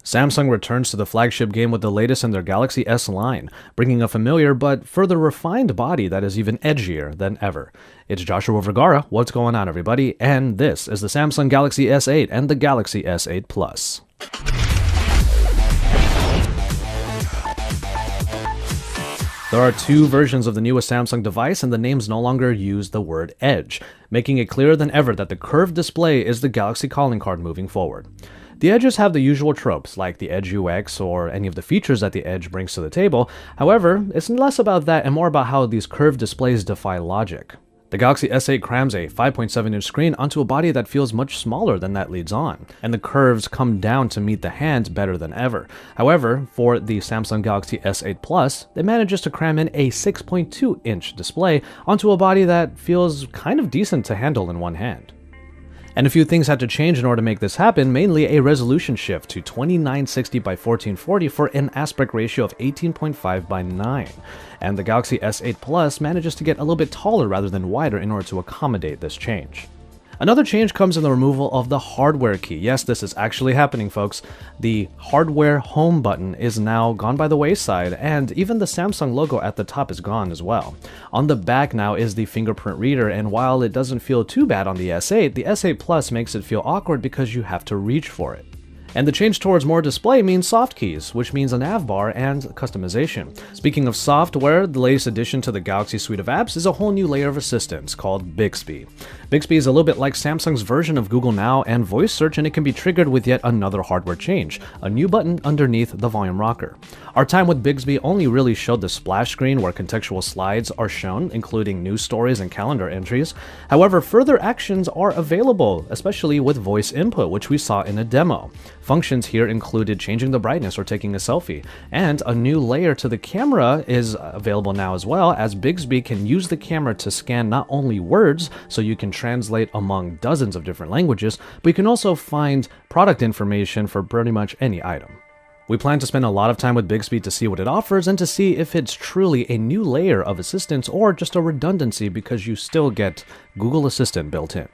Samsung returns to the flagship game with the latest in their Galaxy S line, bringing a familiar but further refined body that is even edgier than ever. It's Joshua Vergara, what's going on everybody, and this is the Samsung Galaxy S8 and the Galaxy S8 Plus. There are two versions of the newest Samsung device, and the names no longer use the word Edge, making it clearer than ever that the curved display is the Galaxy calling card moving forward. The Edges have the usual tropes, like the Edge UX or any of the features that the Edge brings to the table. However, it's less about that and more about how these curved displays defy logic. The Galaxy S8 crams a 5.7-inch screen onto a body that feels much smaller than that leads on, and the curves come down to meet the hand better than ever. However, for the Samsung Galaxy S8 Plus, it manages to cram in a 6.2-inch display onto a body that feels kind of decent to handle in one hand. And a few things had to change in order to make this happen, mainly a resolution shift to 2960 by 1440 for an aspect ratio of 18.5 by 9. And the Galaxy S8 Plus manages to get a little bit taller rather than wider in order to accommodate this change. Another change comes in the removal of the hardware key. Yes, this is actually happening, folks. The hardware home button is now gone by the wayside, and even the Samsung logo at the top is gone as well. On the back now is the fingerprint reader, and while it doesn't feel too bad on the S8, the S8 Plus makes it feel awkward because you have to reach for it. And the change towards more display means soft keys, which means a nav bar and customization. Speaking of software, the latest addition to the Galaxy suite of apps is a whole new layer of assistance called Bixby. Bixby is a little bit like Samsung's version of Google Now and voice search, and it can be triggered with yet another hardware change, a new button underneath the volume rocker. Our time with Bixby only really showed the splash screen where contextual slides are shown, including news stories and calendar entries. However, further actions are available, especially with voice input, which we saw in a demo. Functions here included changing the brightness or taking a selfie, and a new layer to the camera is available now as well, as Bixby can use the camera to scan not only words, so you can translate among dozens of different languages, but you can also find product information for pretty much any item. We plan to spend a lot of time with Bixby to see what it offers and to see if it's truly a new layer of assistance or just a redundancy because you still get Google Assistant built in.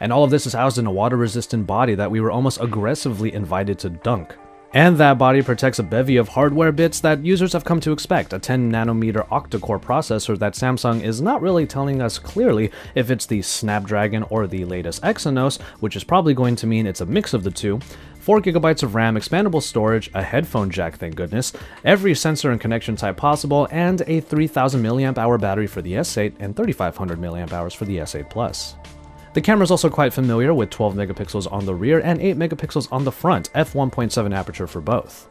And all of this is housed in a water-resistant body that we were almost aggressively invited to dunk. And that body protects a bevy of hardware bits that users have come to expect, a 10nm octa-core processor that Samsung is not really telling us clearly if it's the Snapdragon or the latest Exynos, which is probably going to mean it's a mix of the two, 4GB of RAM, expandable storage, a headphone jack, thank goodness, every sensor and connection type possible, and a 3000 mAh battery for the S8 and 3500 mAh for the S8 Plus. The camera is also quite familiar with 12 megapixels on the rear and 8 megapixels on the front, f1.7 aperture for both.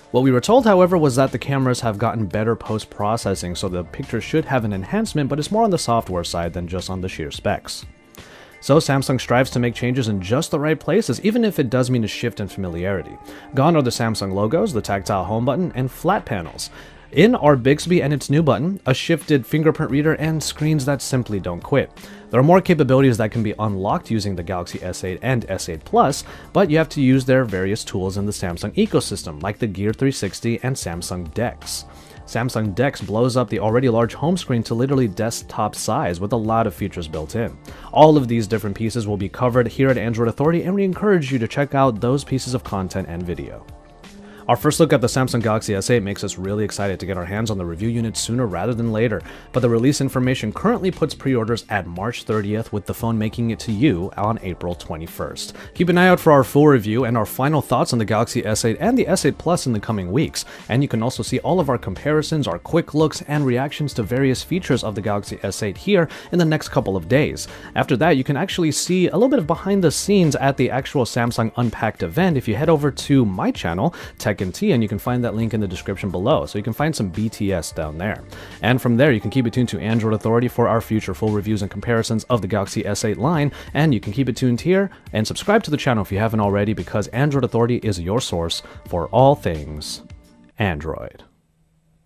What we were told, however, was that the cameras have gotten better post-processing, so the picture should have an enhancement, but it's more on the software side than just on the sheer specs. So Samsung strives to make changes in just the right places, even if it does mean a shift in familiarity. Gone are the Samsung logos, the tactile home button, and flat panels. In are Bixby and its new button, a shifted fingerprint reader, and screens that simply don't quit. There are more capabilities that can be unlocked using the Galaxy S8 and S8 Plus, but you have to use their various tools in the Samsung ecosystem, like the Gear 360 and Samsung DeX. Samsung DeX blows up the already large home screen to literally desktop size with a lot of features built in. All of these different pieces will be covered here at Android Authority, and we encourage you to check out those pieces of content and video. Our first look at the Samsung Galaxy S8 makes us really excited to get our hands on the review unit sooner rather than later, but the release information currently puts pre-orders at March 30th, with the phone making it to you on April 21st. Keep an eye out for our full review and our final thoughts on the Galaxy S8 and the S8 Plus in the coming weeks, and you can also see all of our comparisons, our quick looks, and reactions to various features of the Galaxy S8 here in the next couple of days. After that, you can actually see a little bit of behind the scenes at the actual Samsung Unpacked event if you head over to my channel, Tech and Tea, and you can find that link in the description below, so you can find some BTS down there. And from there, you can keep it tuned to Android Authority for our future full reviews and comparisons of the Galaxy S8 line, and you can keep it tuned here and subscribe to the channel if you haven't already, because Android Authority is your source for all things Android.